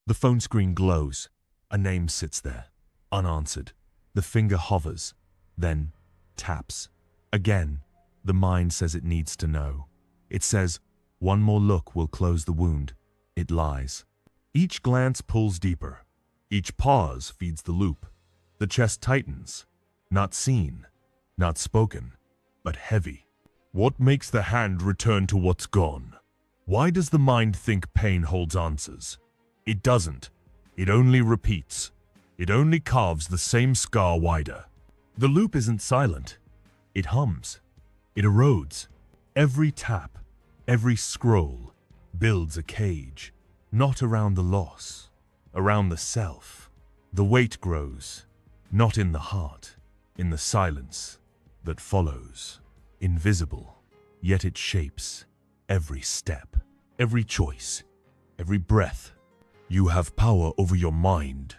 The phone screen glows. A name sits there, unanswered. The finger hovers, then taps. Again, the mind says it needs to know. It says, one more look will close the wound. It lies. Each glance pulls deeper. Each pause feeds the loop. The chest tightens, not seen, not spoken, but heavy. What makes the hand return to what's gone? Why does the mind think pain holds answers? It doesn't. It only repeats. It only carves the same scar wider. The loop isn't silent. It hums. It erodes. Every tap, every scroll builds a cage, not around the loss, around the self. The weight grows, not in the heart, in the silence that follows. Invisible, yet it shapes every step, every choice, every breath. You have power over your mind,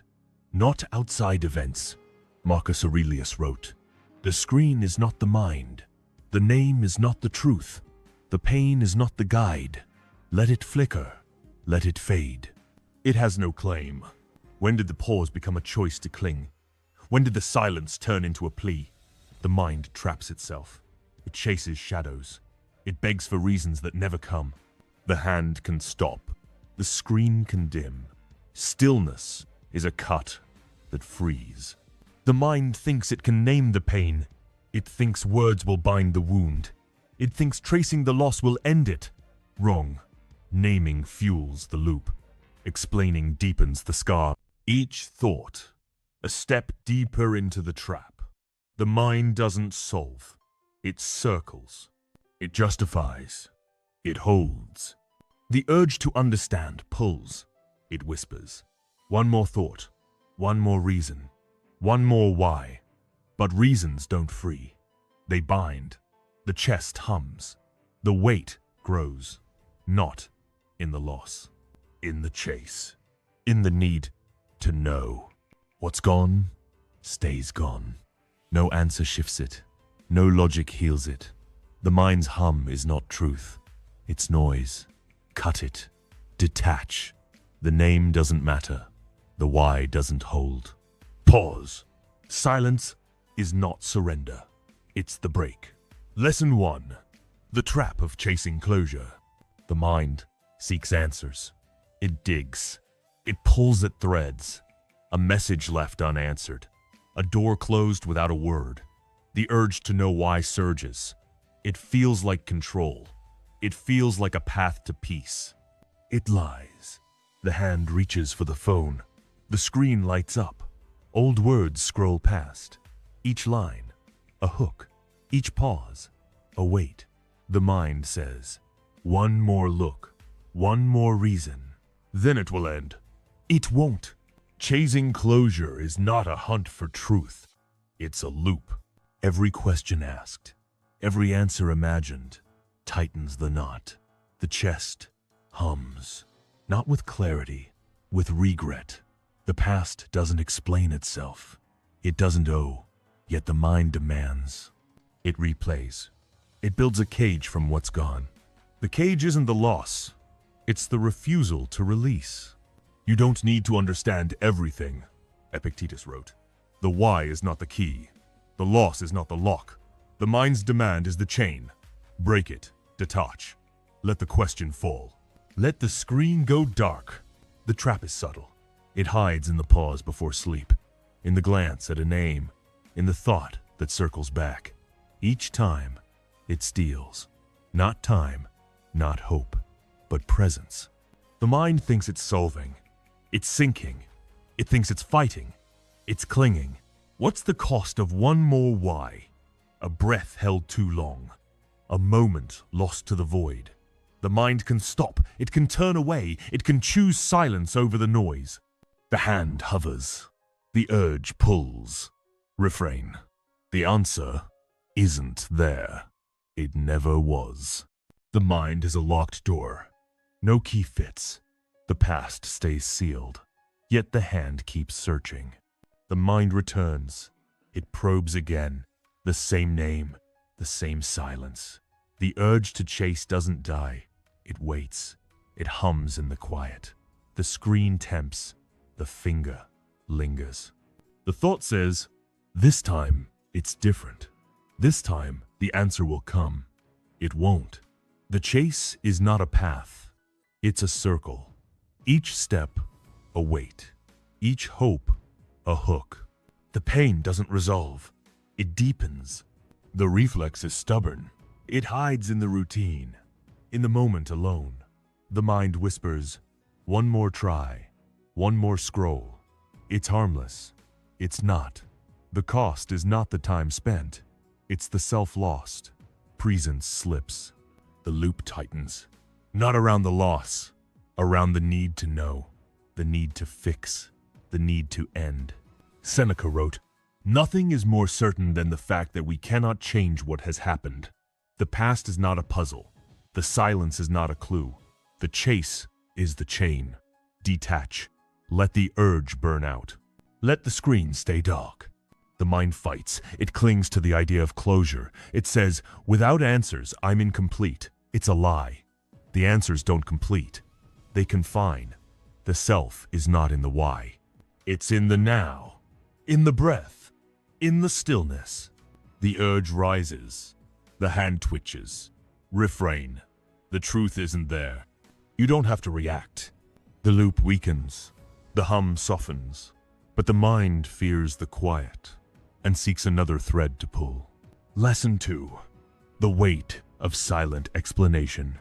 not outside events. Marcus Aurelius wrote, "The screen is not the mind. The name is not the truth. The pain is not the guide. Let it flicker. Let it fade. It has no claim." When did the pause become a choice to cling? When did the silence turn into a plea? The mind traps itself. It chases shadows. It begs for reasons that never come. The hand can stop. The screen can dim. Stillness is a cut that frees. The mind thinks it can name the pain. It thinks words will bind the wound. It thinks tracing the loss will end it. Wrong. Naming fuels the loop. Explaining deepens the scar. Each thought, a step deeper into the trap. The mind doesn't solve. It circles. It justifies. It holds. The urge to understand pulls. It whispers. One more thought. One more reason. One more why. But reasons don't free. They bind. The chest hums. The weight grows. Not in the loss. In the chase. In the need to know. What's gone stays gone. No answer shifts it. No logic heals it. The mind's hum is not truth. It's noise. Cut it. Detach. The name doesn't matter. The why doesn't hold. Pause. Silence is not surrender. It's the break. Lesson 1. The trap of chasing closure. The mind seeks answers. It digs. It pulls at threads. A message left unanswered. A door closed without a word. The urge to know why surges. It feels like control. It feels like a path to peace. It lies. The hand reaches for the phone. The screen lights up. Old words scroll past. Each line, a hook. Each pause, a wait. The mind says, one more look. One more reason. Then it will end. It won't. Chasing closure is not a hunt for truth. It's a loop. Every question asked, every answer imagined, tightens the knot. The chest hums, not with clarity, with regret. The past doesn't explain itself. It doesn't owe, yet the mind demands. It replays. It builds a cage from what's gone. The cage isn't the loss. It's the refusal to release. You don't need to understand everything, Epictetus wrote. The why is not the key. The loss is not the lock. The mind's demand is the chain. Break it, detach. Let the question fall. Let the screen go dark. The trap is subtle. It hides in the pause before sleep, in the glance at a name, in the thought that circles back. Each time, it steals. Not time, not hope, but presence. The mind thinks it's solving. It's sinking. It thinks it's fighting. It's clinging. What's the cost of one more why? A breath held too long. A moment lost to the void. The mind can stop. It can turn away. It can choose silence over the noise. The hand hovers. The urge pulls. Refrain. The answer isn't there. It never was. The mind is a locked door. No key fits. The past stays sealed. Yet the hand keeps searching. The mind returns. It probes again. The same name. The same silence. The urge to chase doesn't die. It waits. It hums in the quiet. The screen tempts. The finger lingers. The thought says, this time it's different. This time the answer will come. It won't. The chase is not a path. It's a circle. Each step, a weight. Each hope, a hook. The pain doesn't resolve. It deepens. The reflex is stubborn. It hides in the routine, in the moment alone. The mind whispers, one more try, one more scroll. It's harmless. It's not. The cost is not the time spent. It's the self lost. Presence slips. The loop tightens. Not around the loss, around the need to know, the need to fix, the need to end. Seneca wrote, nothing is more certain than the fact that we cannot change what has happened. The past is not a puzzle. The silence is not a clue. The chase is the chain. Detach. Let the urge burn out. Let the screen stay dark. The mind fights. It clings to the idea of closure. It says, without answers, I'm incomplete. It's a lie. The answers don't complete. They confine. The self is not in the why. It's in the now. In the breath. In the stillness. The urge rises. The hand twitches. Refrain. The truth isn't there. You don't have to react. The loop weakens. The hum softens. But the mind fears the quiet and seeks another thread to pull. Lesson 2. The weight of silent explanation.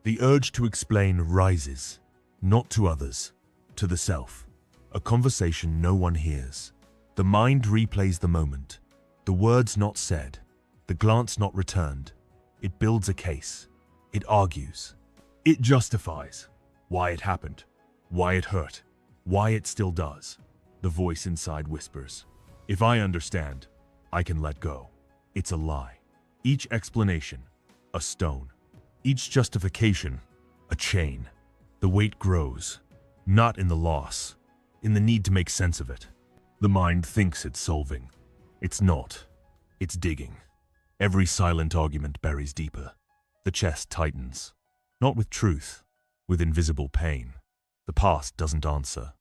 The urge to explain rises, not to others, to the self. A conversation no one hears. The mind replays the moment. The words not said. The glance not returned. It builds a case. It argues. It justifies why it happened, why it hurt, why it still does. The voice inside whispers, if I understand, I can let go. It's a lie. Each explanation, a stone. Each justification, a chain. The weight grows, not in the loss, in the need to make sense of it. The mind thinks it's solving. It's not. It's digging. Every silent argument buries deeper. The chest tightens, not with truth, with invisible pain. The past doesn't answer.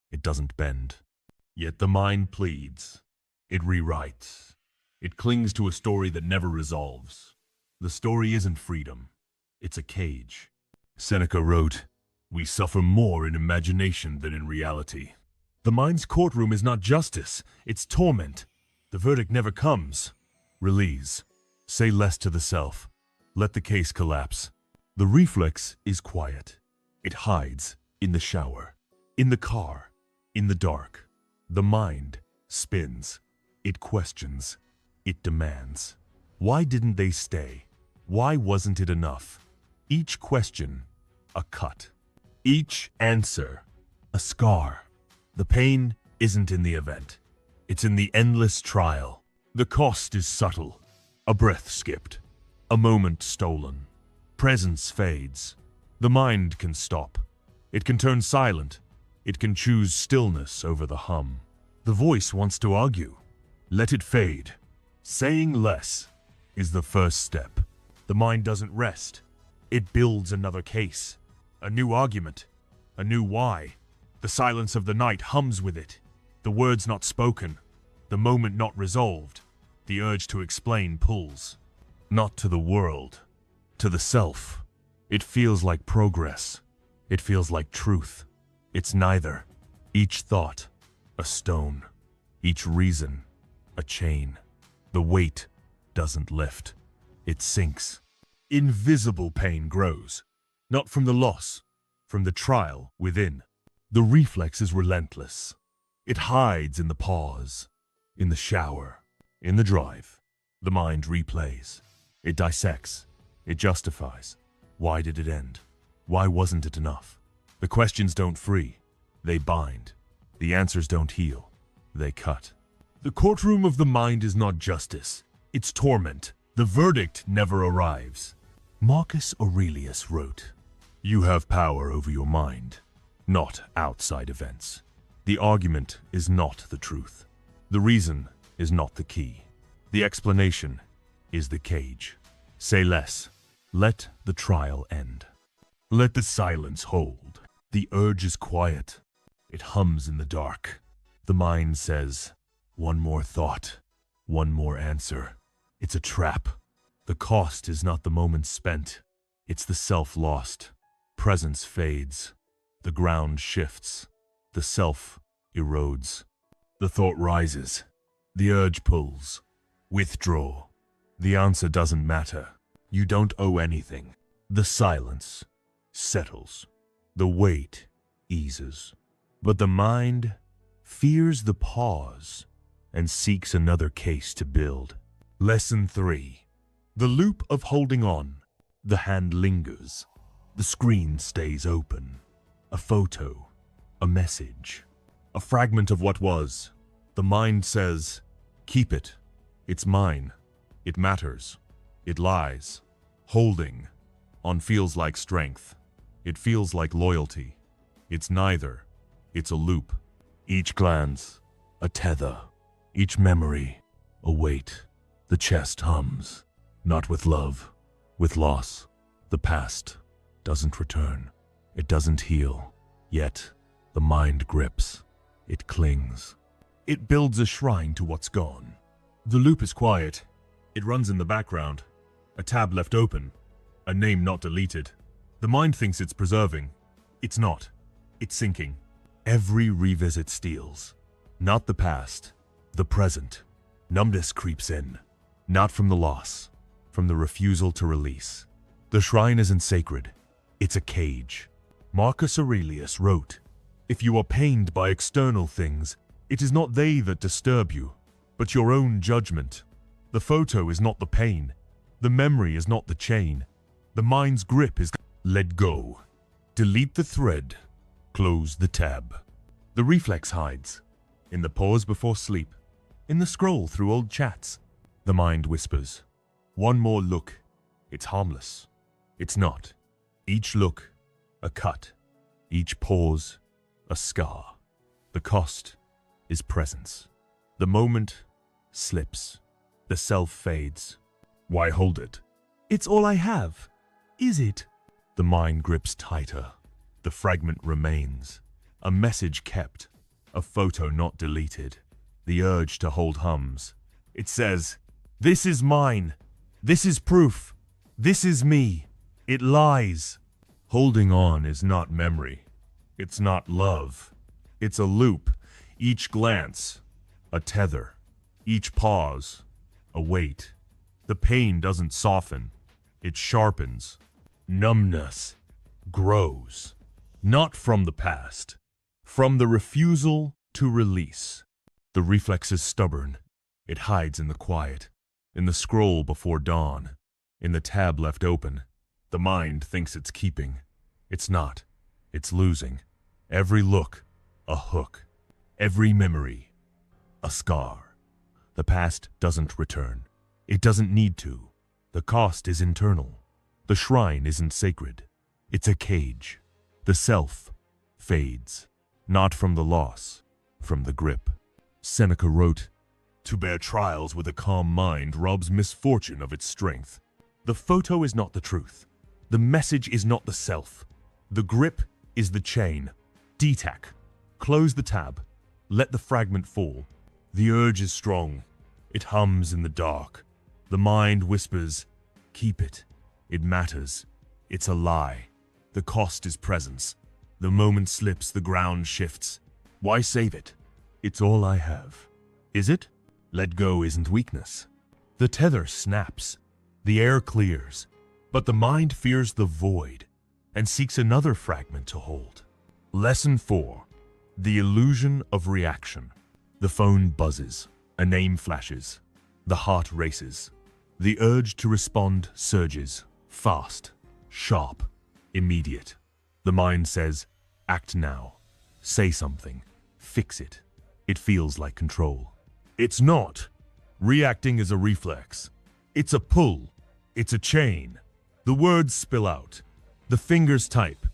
It doesn't bend. Yet the mind pleads. It rewrites. It clings to a story that never resolves. The story isn't freedom. It's a cage. Seneca wrote, we suffer more in imagination than in reality. The mind's courtroom is not justice. It's torment. The verdict never comes. Release. Say less to the self. Let the case collapse. The reflex is quiet. It hides in the shower, in the car, in the dark. The mind spins. It questions. It demands. Why didn't they stay? Why wasn't it enough? Each question, a cut. Each answer, a scar. The pain isn't in the event. It's in the endless trial. The cost is subtle. A breath skipped. A moment stolen. Presence fades. The mind can stop. It can turn silent. It can choose stillness over the hum. The voice wants to argue. Let it fade. Saying less is the first step. The mind doesn't rest. It builds another case. A new argument. A new why. The silence of the night hums with it. The words not spoken. The moment not resolved. The urge to explain pulls. Not to the world. To the self. It feels like progress. It feels like truth. It's neither. Each thought, a stone. Each reason, a chain. The weight doesn't lift. It sinks. Invisible pain grows. Not from the loss, from the trial within. The reflex is relentless. It hides in the pause, in the shower, in the drive. The mind replays. It dissects. It justifies. Why did it end? Why wasn't it enough? The questions don't free. They bind. The answers don't heal. They cut. The courtroom of the mind is not justice. It's torment. The verdict never arrives. Marcus Aurelius wrote, you have power over your mind, not outside events. The argument is not the truth. The reason is not the key. The explanation is the cage. Say less. Let the trial end. Let the silence hold. The urge is quiet. It hums in the dark. The mind says, one more thought, one more answer. It's a trap. The cost is not the moment spent. It's the self lost. Presence fades. The ground shifts. The self erodes. The thought rises. The urge pulls. Withdraw. The answer doesn't matter. You don't owe anything. The silence settles. The weight eases. But the mind fears the pause and seeks another case to build. Lesson 3. The loop of holding on. The hand lingers. The screen stays open. A photo. A message. A fragment of what was. The mind says, keep it. It's mine. It matters. It lies. Holding on feels like strength. It feels like loyalty. It's neither. It's a loop. Each glance, a tether. Each memory, a weight. The chest hums, not with love, with loss. The past doesn't return. It doesn't heal. Yet, the mind grips. It clings. It builds a shrine to what's gone. The loop is quiet. It runs in the background. A tab left open. A name not deleted. The mind thinks it's preserving. It's not. It's sinking. Every revisit steals. Not the past, the present. Numbness creeps in. Not from the loss, from the refusal to release. The shrine isn't sacred. It's a cage. Marcus Aurelius wrote, if you are pained by external things, it is not they that disturb you, but your own judgment. The photo is not the pain. The memory is not the chain. The mind's grip is let go. Delete the thread. Close the tab. The reflex hides. In the pause before sleep. In the scroll through old chats. The mind whispers. One more look. It's harmless. It's not. Each look, a cut. Each pause, a scar. The cost is presence. The moment slips. The self fades. Why hold it? It's all I have. Is it? The mind grips tighter. The fragment remains. A message kept. A photo not deleted. The urge to hold hums. It says, this is mine. This is proof. This is me. It lies. Holding on is not memory. It's not love. It's a loop. Each glance, a tether. Each pause, a weight. The pain doesn't soften. It sharpens. Numbness grows. Not from the past. From the refusal to release. The reflex is stubborn. It hides in the quiet. In the scroll before dawn. In the tab left open. The mind thinks it's keeping. It's not. It's losing. Every look, a hook. Every memory, a scar. The past doesn't return. It doesn't need to. The cost is internal. The shrine isn't sacred. It's a cage. The self fades. Not from the loss, from the grip. Seneca wrote, to bear trials with a calm mind robs misfortune of its strength. The photo is not the truth. The message is not the self. The grip is the chain. Detac. Close the tab. Let the fragment fall. The urge is strong. It hums in the dark. The mind whispers, keep it. It matters. It's a lie. The cost is presence. The moment slips, the ground shifts. Why save it? It's all I have. Is it? Let go isn't weakness. The tether snaps. The air clears. But the mind fears the void and seeks another fragment to hold. Lesson 4. The illusion of reaction. The phone buzzes. A name flashes. The heart races. The urge to respond surges. Fast. Sharp. Immediate. The mind says, act now. Say something. Fix it. It feels like control. It's not. Reacting is a reflex. It's a pull. It's a chain. The words spill out. The fingers type.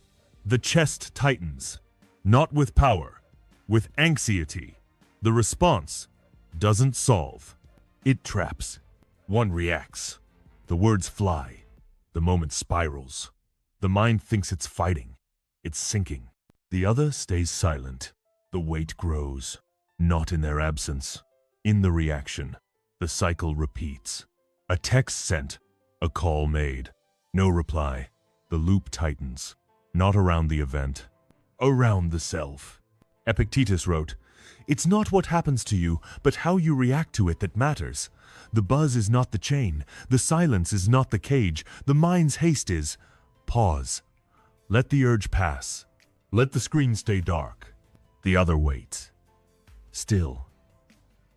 The chest tightens. Not with power, with anxiety. The response doesn't solve. It traps. One reacts. The words fly. The moment spirals. The mind thinks it's fighting. It's sinking. The other stays silent. The weight grows, not in their absence, in the reaction. The cycle repeats. A text sent, a call made, no reply. The loop tightens, not around the event, around the self. Epictetus wrote, "It's not what happens to you, but how you react to it that matters. The buzz is not the chain, the silence is not the cage, the mind's haste is, pause. Let the urge pass. Let the screen stay dark. The other waits. Still.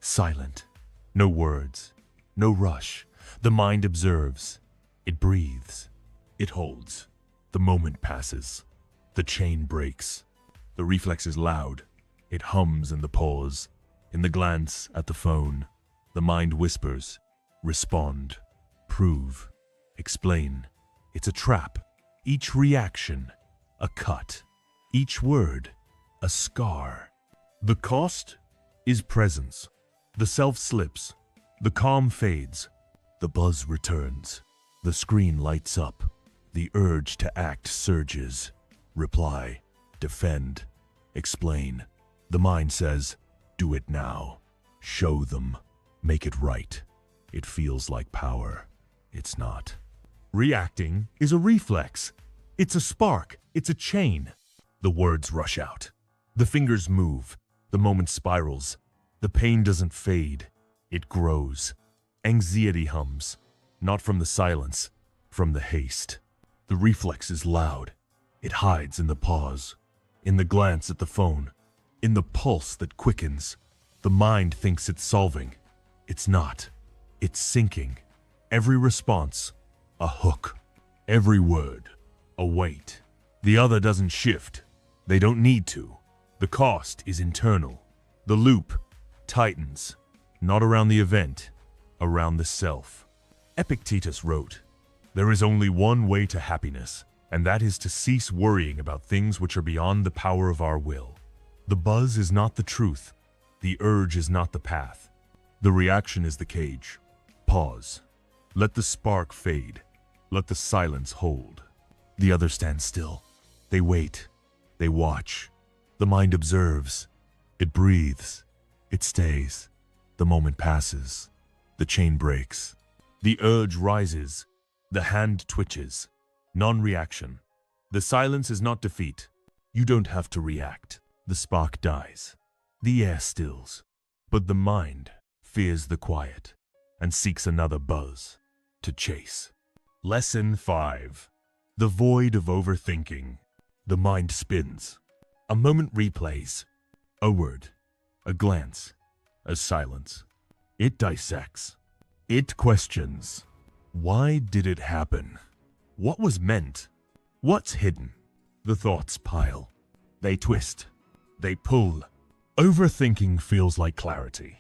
Silent. No words. No rush. The mind observes. It breathes. It holds. The moment passes. The chain breaks. The reflex is loud. It hums in the pause. In the glance at the phone. The mind whispers. Respond. Prove. Explain. It's a trap. Each reaction, a cut. Each word, a scar. The cost is presence. The self slips. The calm fades. The buzz returns. The screen lights up. The urge to act surges. Reply. Defend. Explain. The mind says, do it now. Show them. Make it right. It feels like power. It's not. Reacting is a reflex. It's a spark. It's a chain. The words rush out. The fingers move. The moment spirals. The pain doesn't fade. It grows. Anxiety hums. Not from the silence, from the haste. The reflex is loud. It hides in the pause, in the glance at the phone, in the pulse that quickens. The mind thinks it's solving. It's not. It's sinking. Every response, a hook. Every word, a weight. The other doesn't shift. They don't need to. The cost is internal. The loop tightens, not around the event, around the self. Epictetus wrote, "There is only one way to happiness, and that is to cease worrying about things which are beyond the power of our will. The buzz is not the truth. The urge is not the path. The reaction is the cage. Pause. Let the spark fade. Let the silence hold." The other stand still. They wait. They watch. The mind observes. It breathes. It stays. The moment passes. The chain breaks. The urge rises. The hand twitches. Non-reaction. The silence is not defeat. You don't have to react. The spark dies. The air stills. But the mind fears the quiet and seeks another buzz to chase. Lesson 5. The void of overthinking. The mind spins. A moment replays. A word. A glance. A silence. It dissects. It questions. Why did it happen? What was meant? What's hidden? The thoughts pile. They twist. They pull. Overthinking feels like clarity.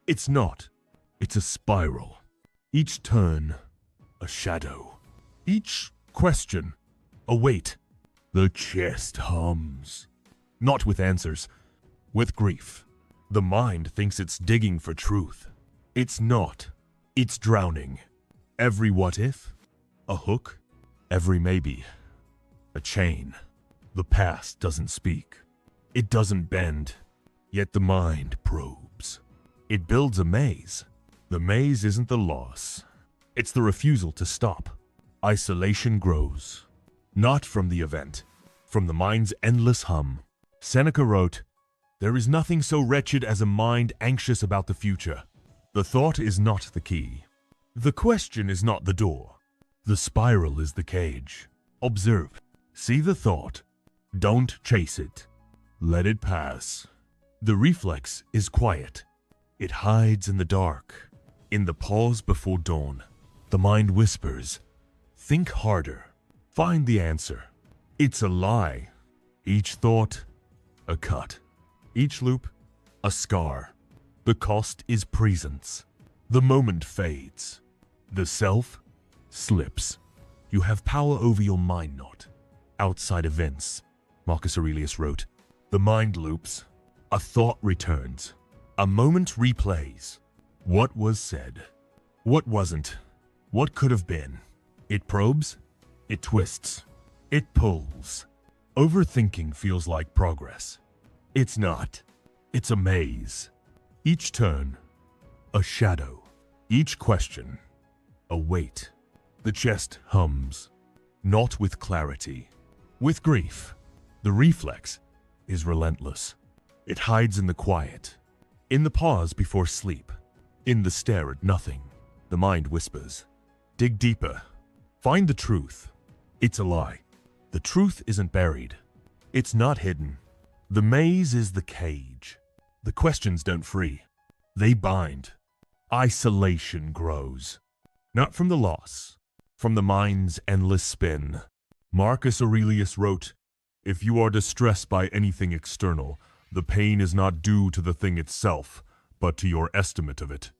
It's not. It's a spiral. Each turn, a shadow. Each question, a weight. The chest hums. Not with answers, with grief. The mind thinks it's digging for truth. It's not. It's drowning. Every what if, a hook. Every maybe, a chain. The past doesn't speak. It doesn't bend. Yet the mind probes. It builds a maze. The maze isn't the loss. It's the refusal to stop. Isolation grows. Not from the event, from the mind's endless hum. Seneca wrote, "There is nothing so wretched as a mind anxious about the future." The thought is not the key. The question is not the door. The spiral is the cage. Observe. See the thought. Don't chase it. Let it pass. The reflex is quiet. It hides in the dark. In the pause before dawn, the mind whispers, "Think harder. Find the answer." It's a lie. Each thought, a cut. Each loop, a scar. The cost is presence. The moment fades. The self slips. You have power over your mind, not outside events. Marcus Aurelius wrote, "The mind loops. A thought returns. A moment replays. What was said? What wasn't? What could have been?" It probes. It twists. It pulls. Overthinking feels like progress. It's not. It's a maze. Each turn, a shadow. Each question, a weight. The chest hums, not with clarity, with grief. The reflex is relentless. It hides in the quiet, in the pause before sleep, in the stare at nothing. The mind whispers, dig deeper, find the truth. It's a lie. The truth isn't buried. It's not hidden. The maze is the cage. The questions don't free. They bind. Isolation grows. Not from the loss, from the mind's endless spin. Marcus Aurelius wrote, "If you are distressed by anything external, the pain is not due to the thing itself, but to your estimate of it."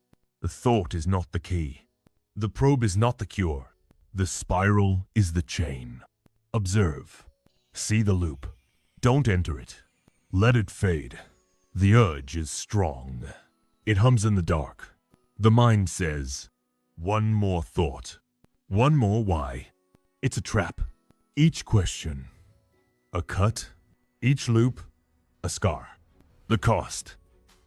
The thought is not the key. The probe is not the cure. The spiral is the chain. Observe. See the loop. Don't enter it. Let it fade. The urge is strong. It hums in the dark. The mind says, one more thought. One more why. It's a trap. Each question, a cut. Each loop, a scar. The cost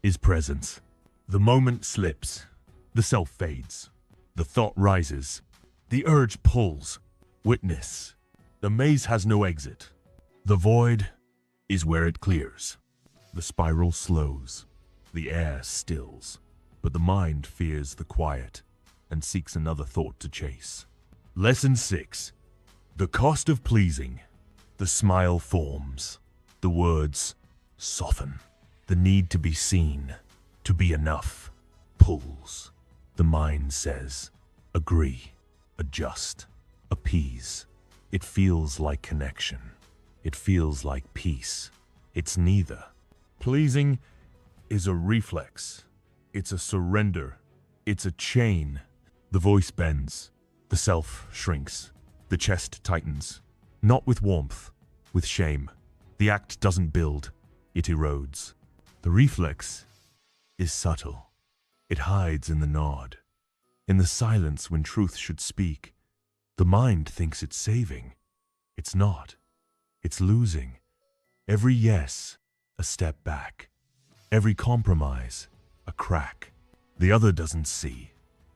is presence. The moment slips. The self fades. The thought rises. The urge pulls. Witness. The maze has no exit. The void is where it clears. The spiral slows. The air stills. But the mind fears the quiet and seeks another thought to chase. Lesson 6. The cost of pleasing. The smile forms. The words soften. The need to be seen, to be enough, pulls. The mind says, agree, adjust, appease. It feels like connection. It feels like peace. It's neither. Pleasing is a reflex. It's a surrender. It's a chain. The voice bends. The self shrinks. The chest tightens. Not with warmth, with shame. The act doesn't build. It erodes. The reflex is subtle. It hides in the nod. In the silence when truth should speak. The mind thinks it's saving. It's not. It's losing. Every yes, a step back. Every compromise, a crack. The other doesn't see.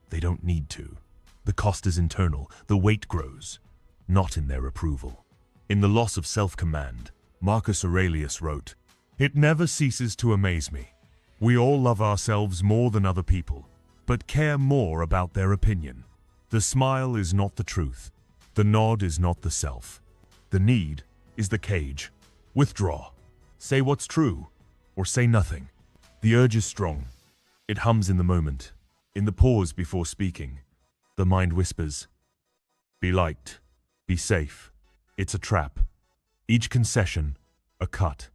They don't need to. The cost is internal. The weight grows, not in their approval. In The Loss of Self-Command, Marcus Aurelius wrote, "It never ceases to amaze me. We all love ourselves more than other people, but care more about their opinion. The smile is not the truth. The nod is not the self. The need is the cage. Withdraw. Say what's true, or say nothing." The urge is strong. It hums in the moment. In the pause before speaking, the mind whispers, be liked, be safe. It's a trap. Each concession, a cut.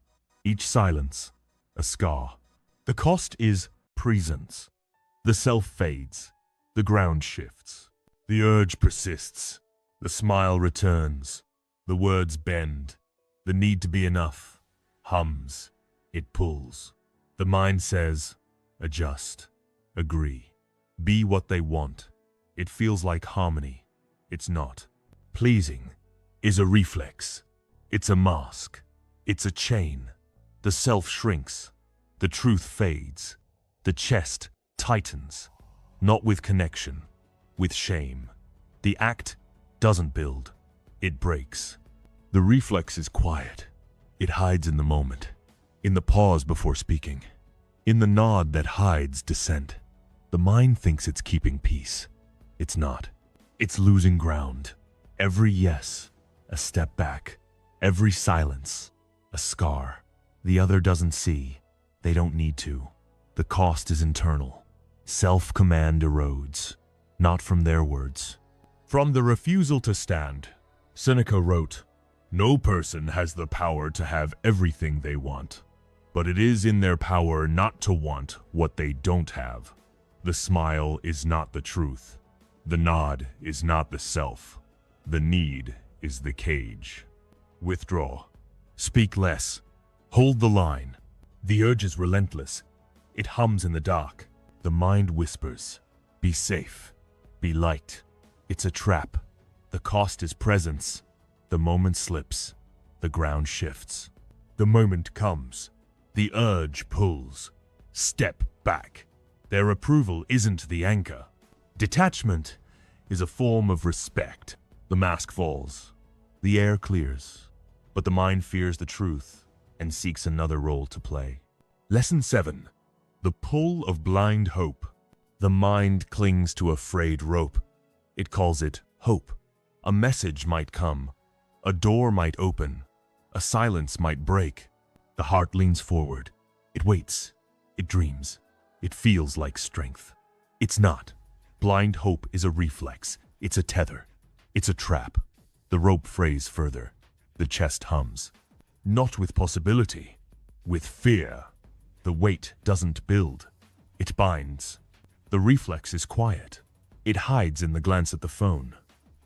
Each silence, a scar. The cost is presence. The self fades. The ground shifts. The urge persists. The smile returns. The words bend. The need to be enough hums. It pulls. The mind says, adjust, agree, be what they want. It feels like harmony. It's not. Pleasing is a reflex. It's a mask. It's a chain. The self shrinks. The truth fades. The chest tightens. Not with connection, with shame. The act doesn't build. It breaks. The reflex is quiet. It hides in the moment. In the pause before speaking. In the nod that hides dissent. The mind thinks it's keeping peace. It's not. It's losing ground. Every yes, a step back. Every silence, a scar. The other doesn't see. They don't need to. The cost is internal. Self-command erodes. Not from their words. From the refusal to stand, Seneca wrote, "No person has the power to have everything they want, but it is in their power not to want what they don't have. The smile is not the truth. The nod is not the self. The need is the cage. Withdraw. Speak less. Hold the line. The urge is relentless. It hums in the dark. The mind whispers, be safe, be light. It's a trap. The cost is presence. The moment slips. The ground shifts. The moment comes. The urge pulls. Step back. Their approval isn't the anchor. Detachment is a form of respect. The mask falls. The air clears. But the mind fears the truth and seeks another role to play. Lesson 7. The pull of blind hope. The mind clings to a frayed rope. It calls it hope. A message might come. A door might open. A silence might break. The heart leans forward. It waits. It dreams. It feels like strength. It's not. Blind hope is a reflex. It's a tether. It's a trap. The rope frays further. The chest hums. Not with possibility. With fear. The weight doesn't build. It binds. The reflex is quiet. It hides in the glance at the phone.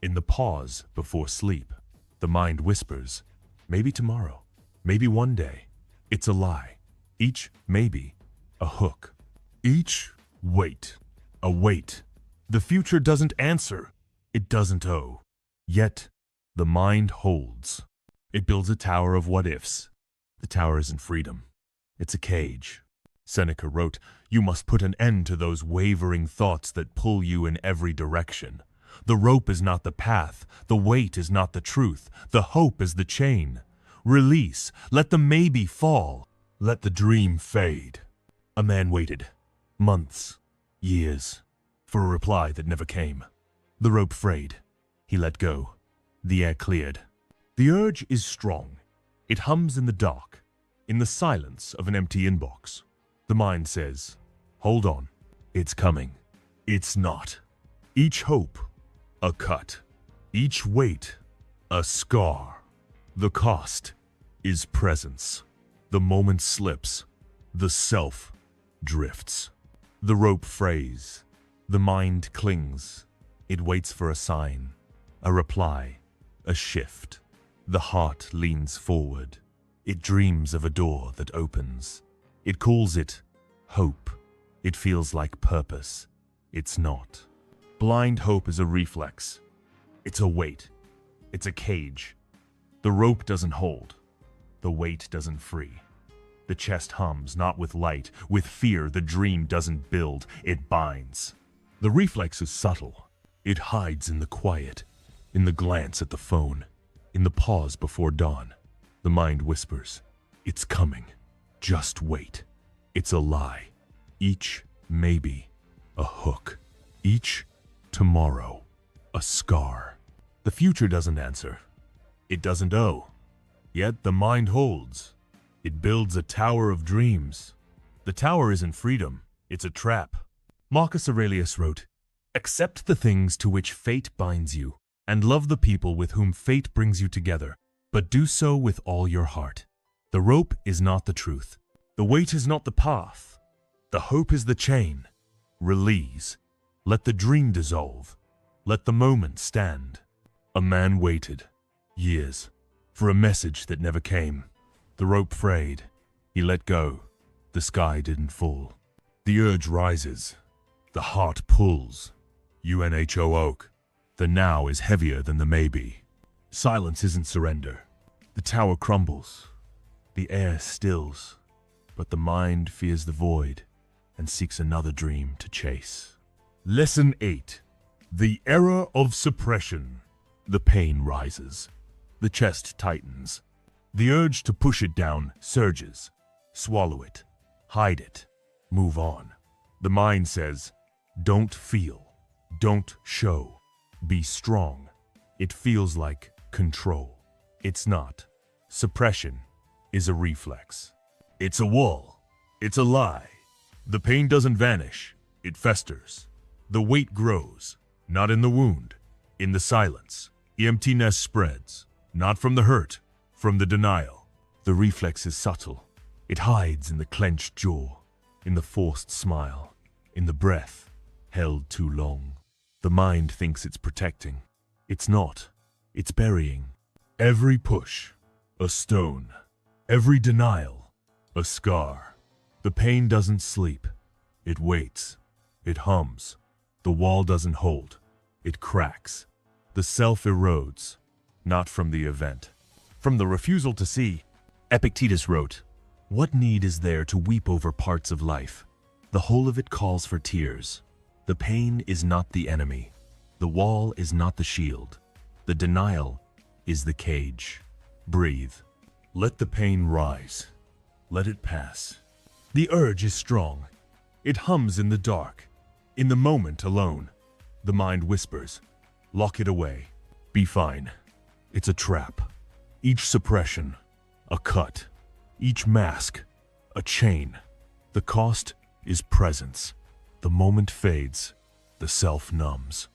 In the pause before sleep. The mind whispers, maybe tomorrow. Maybe one day. It's a lie. Each maybe, a hook. Each wait, a wait. The future doesn't answer. It doesn't owe. Yet, the mind holds. It builds a tower of what-ifs. The tower isn't freedom. It's a cage. Seneca wrote, "You must put an end to those wavering thoughts that pull you in every direction. The rope is not the path. The weight is not the truth. The hope is the chain. Release. Let the maybe fall. Let the dream fade." A man waited. Months. Years. For a reply that never came. The rope frayed. He let go. The air cleared. The urge is strong. It hums in the dark, in the silence of an empty inbox. The mind says, hold on. It's coming. It's not. Each hope, a cut. Each weight, a scar. The cost is presence. The moment slips. The self drifts. The rope frays. The mind clings. It waits for a sign, a reply, a shift. The heart leans forward. It dreams of a door that opens. It calls it hope. It feels like purpose. It's not. Blind hope is a reflex. It's a weight. It's a cage. The rope doesn't hold. The weight doesn't free. The chest hums, not with light. With fear, the dream doesn't build. It binds. The reflex is subtle. It hides in the quiet, in the glance at the phone, in the pause before dawn. The mind whispers, it's coming. Just wait. It's a lie. Each maybe, a hook. Each tomorrow, a scar. The future doesn't answer. It doesn't owe. Yet the mind holds. It builds a tower of dreams. The tower isn't freedom. It's a trap. Marcus Aurelius wrote, accept the things to which fate binds you, and love the people with whom fate brings you together, but do so with all your heart. The rope is not the truth. The weight is not the path. The hope is the chain. Release. Let the dream dissolve. Let the moment stand. A man waited, years, for a message that never came. The rope frayed. He let go. The sky didn't fall. The urge rises. The heart pulls. UNHO. The now is heavier than the maybe. Silence isn't surrender. The tower crumbles. The air stills. But the mind fears the void and seeks another dream to chase. Lesson 8. The error of suppression. The pain rises. The chest tightens. The urge to push it down surges. Swallow it. Hide it. Move on. The mind says, don't feel. Don't show. Be strong. It feels like control. It's not. Suppression is a reflex. It's a wall. It's a lie. The pain doesn't vanish. It festers. The weight grows, not in the wound, in the silence. The emptiness spreads, not from the hurt, from the denial. The reflex is subtle. It hides in the clenched jaw, in the forced smile, in the breath held too long. The mind thinks it's protecting. It's not. It's burying. Every push, a stone. Every denial, a scar. The pain doesn't sleep. It waits. It hums. The wall doesn't hold. It cracks. The self erodes, not from the event, From the refusal to see, Epictetus wrote, "What need is there to weep over parts of life? The whole of it calls for tears. The pain is not the enemy. The wall is not the shield. The denial is the cage. Breathe. Let the pain rise. Let it pass. The urge is strong. It hums in the dark. In the moment alone, the mind whispers, lock it away. Be fine. It's a trap. Each suppression, a cut. Each mask, a chain. The cost is presence. The moment fades. The self numbs.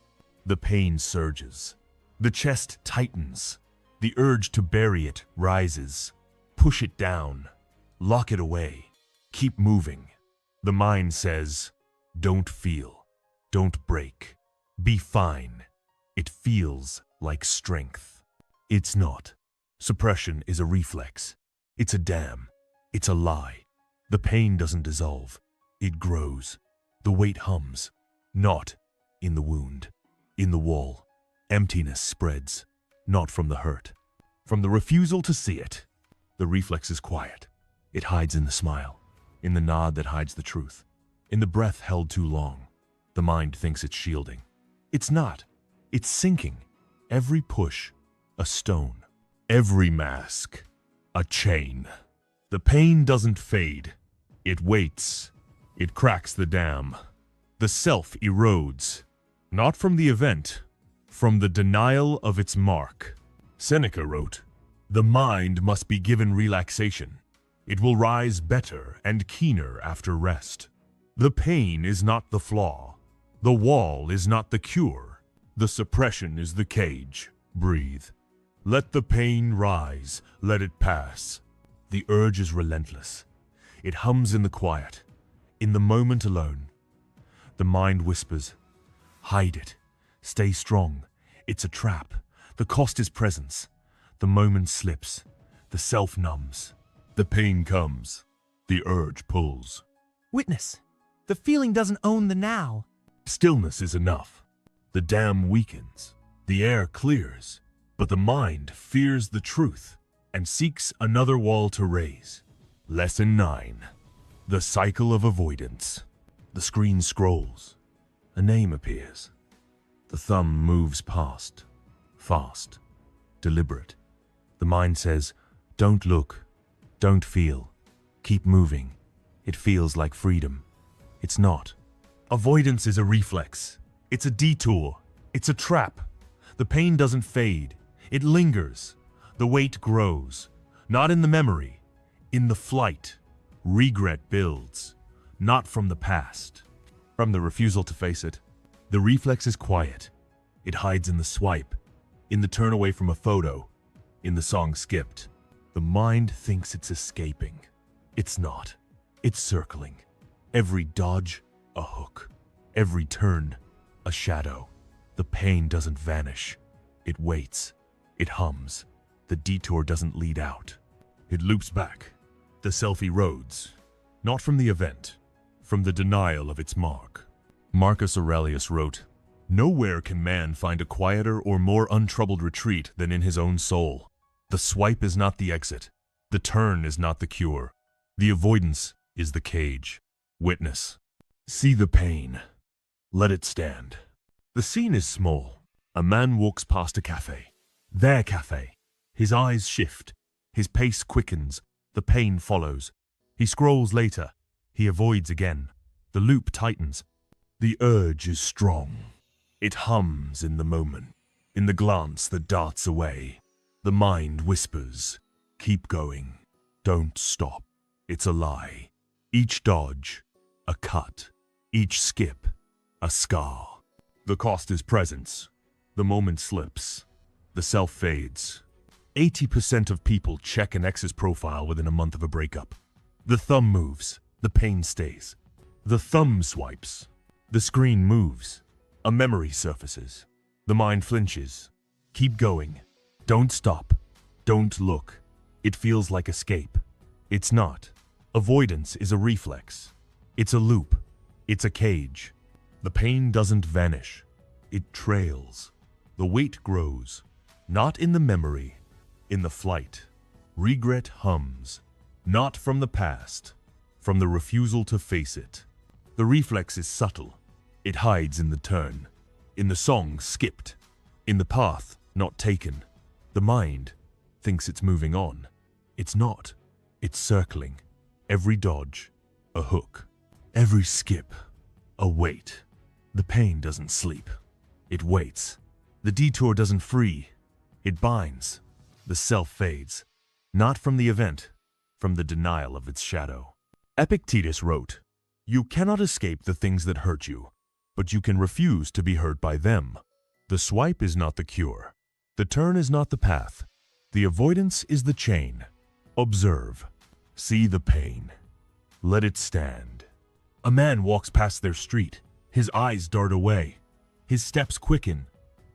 The pain surges. The chest tightens. The urge to bury it rises. Push it down. Lock it away. Keep moving. The mind says, don't feel. Don't break. Be fine. It feels like strength. It's not. Suppression is a reflex. It's a dam. It's a lie. The pain doesn't dissolve. It grows. The weight hums. Not in the wound. In the wall. Emptiness spreads. Not from the hurt. From the refusal to see it. The reflex is quiet. It hides in the smile. In the nod that hides the truth. In the breath held too long. The mind thinks it's shielding. It's not. It's sinking. Every push, a stone. Every mask, a chain. The pain doesn't fade. It waits. It cracks the dam. The self erodes. Not from the event, from the denial of its mark. Seneca wrote, "The mind must be given relaxation. It will rise better and keener after rest. The pain is not the flaw. The wall is not the cure. The suppression is the cage. Breathe. Let the pain rise. Let it pass." The urge is relentless. It hums in the quiet, in the moment alone. The mind whispers, hide it. Stay strong. It's a trap. The cost is presence. The moment slips. The self numbs. The pain comes. The urge pulls. Witness. The feeling doesn't own the now. Stillness is enough. The dam weakens. The air clears. But the mind fears the truth and seeks another wall to raise. Lesson 9. The cycle of avoidance. The screen scrolls. A name appears. The thumb moves past. Fast. Deliberate. The mind says, don't look. Don't feel. Keep moving. It feels like freedom. It's not. Avoidance is a reflex. It's a detour. It's a trap. The pain doesn't fade. It lingers. The weight grows. Not in the memory. In the flight. Regret builds. Not from the past. From the refusal to face it. The reflex is quiet. It hides in the swipe. In the turn away from a photo. In the song skipped. The mind thinks it's escaping. It's not. It's circling. Every dodge, a hook. Every turn, a shadow. The pain doesn't vanish. It waits. It hums. The detour doesn't lead out. It loops back. The self erodes. Not from the event, from the denial of its mark. Marcus Aurelius wrote, "Nowhere can man find a quieter or more untroubled retreat than in his own soul. The swipe is not the exit. The turn is not the cure. The avoidance is the cage. Witness. See the pain. Let it stand." The scene is small. A man walks past a cafe. Their cafe. His eyes shift. His pace quickens. The pain follows. He scrolls later. He avoids again. The loop tightens. The urge is strong. It hums in the moment. In the glance that darts away. The mind whispers, keep going. Don't stop. It's a lie. Each dodge, a cut. Each skip, a scar. The cost is presence. The moment slips. The self fades. 80% of people check an ex's profile within a month of a breakup. The thumb moves. The pain stays. The thumb swipes. The screen moves. A memory surfaces. The mind flinches. Keep going. Don't stop. Don't look. It feels like escape. It's not. Avoidance is a reflex. It's a loop. It's a cage. The pain doesn't vanish. It trails. The weight grows. Not in the memory. In the flight, regret hums, not from the past, from the refusal to face it. The reflex is subtle. It hides in the turn, in the song skipped, in the path not taken. The mind thinks it's moving on. It's not. It's circling. Every dodge, a hook. Every skip, a wait. The pain doesn't sleep. It waits. The detour doesn't free. It binds. The self fades. Not from the event, from the denial of its shadow. Epictetus wrote, "You cannot escape the things that hurt you, but you can refuse to be hurt by them. The swipe is not the cure. The turn is not the path. The avoidance is the chain. Observe. See the pain. Let it stand." A man walks past their street. His eyes dart away. His steps quicken.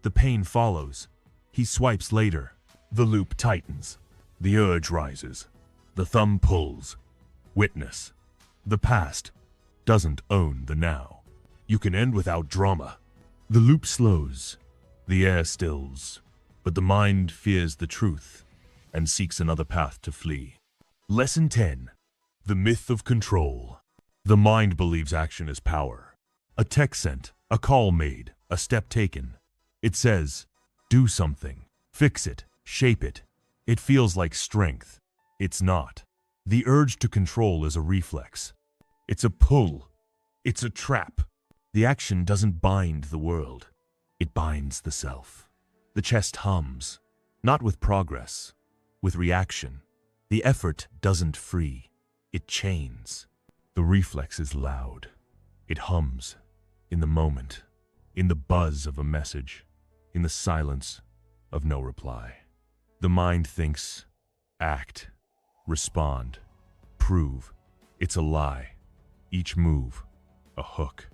The pain follows. He swipes later. The loop tightens. The urge rises. The thumb pulls. Witness. The past doesn't own the now. You can end without drama. The loop slows. The air stills. But the mind fears the truth and seeks another path to flee. Lesson 10. The myth of control. The mind believes action is power. A text sent, a call made, a step taken. It says, do something, fix it, shape it. It feels like strength. It's not. The urge to control is a reflex. It's a pull. It's a trap. The action doesn't bind the world. It binds the self. The chest hums, not with progress, with reaction. The effort doesn't free. It chains. The reflex is loud. It hums in the moment, in the buzz of a message, in the silence of no reply. The mind thinks, act, respond, prove. It's a lie. Each move, a hook.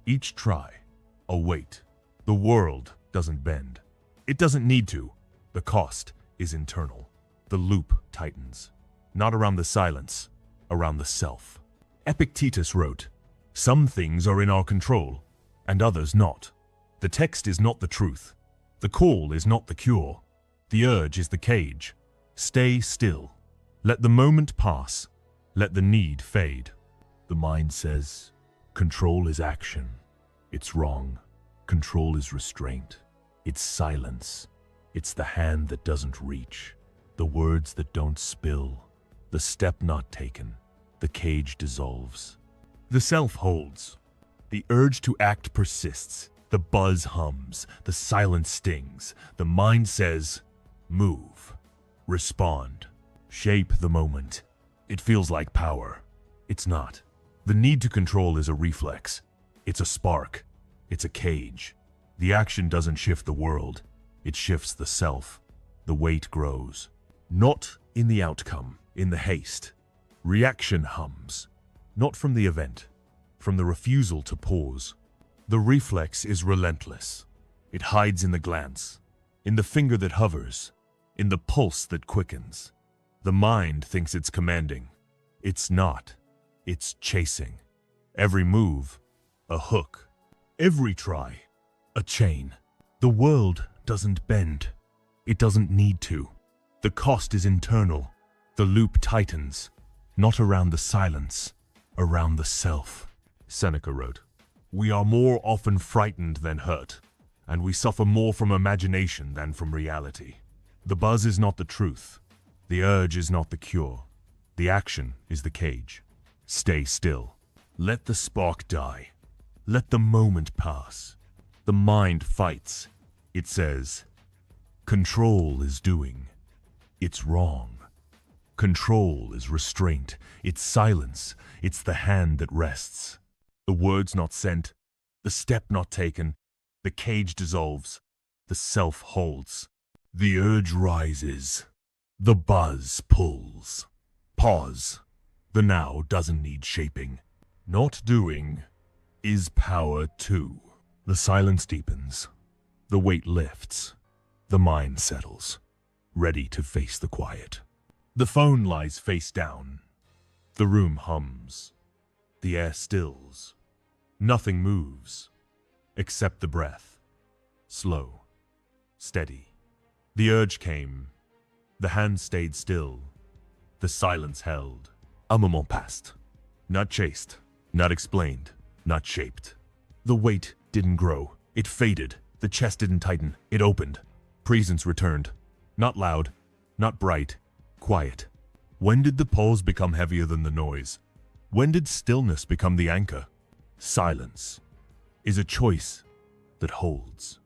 Each try, a weight. The world doesn't bend. It doesn't need to. The cost is internal. The loop tightens, not around the silence, around the self. Epictetus wrote, "Some things are in our control, and others not. The text is not the truth. The call is not the cure. The urge is the cage. Stay still. Let the moment pass. Let the need fade." The mind says, control is action. It's wrong. Control is restraint. It's silence. It's the hand that doesn't reach. The words that don't spill. The step not taken. The cage dissolves. The self holds. The urge to act persists. The buzz hums. The silence stings. The mind says, move. Respond. Shape the moment. It feels like power. It's not. The need to control is a reflex. It's a spark. It's a cage. The action doesn't shift the world. It shifts the self. The weight grows. Not in the outcome, in the haste. Reaction hums. Not from the event, from the refusal to pause. The reflex is relentless. It hides in the glance, in the finger that hovers, in the pulse that quickens. The mind thinks it's commanding. It's not. It's chasing. Every move, a hook. Every try, a chain. The world doesn't bend. It doesn't need to. The cost is internal. The loop tightens, not around the silence, around the self. Seneca wrote, "We are more often frightened than hurt, and we suffer more from imagination than from reality. The buzz is not the truth. The urge is not the cure. The action is the cage. Stay still. Let the spark die. Let the moment pass." The mind fights. It says, control is doing. It's wrong. Control is restraint. It's silence. It's the hand that rests. The words not sent. The step not taken. The cage dissolves. The self holds. The urge rises. The buzz pulls. Pause. The now doesn't need shaping. Not doing is power too. The silence deepens. The weight lifts. The mind settles, ready to face the quiet. The phone lies face down. The room hums. The air stills. Nothing moves, except the breath. Slow, steady. The urge came. The hand stayed still. The silence held. A moment passed. Not chased, not explained, not shaped. The weight didn't grow. It faded. The chest didn't tighten. It opened. Presence returned. Not loud, not bright, quiet. When did the pause become heavier than the noise? When did stillness become the anchor? Silence is a choice that holds.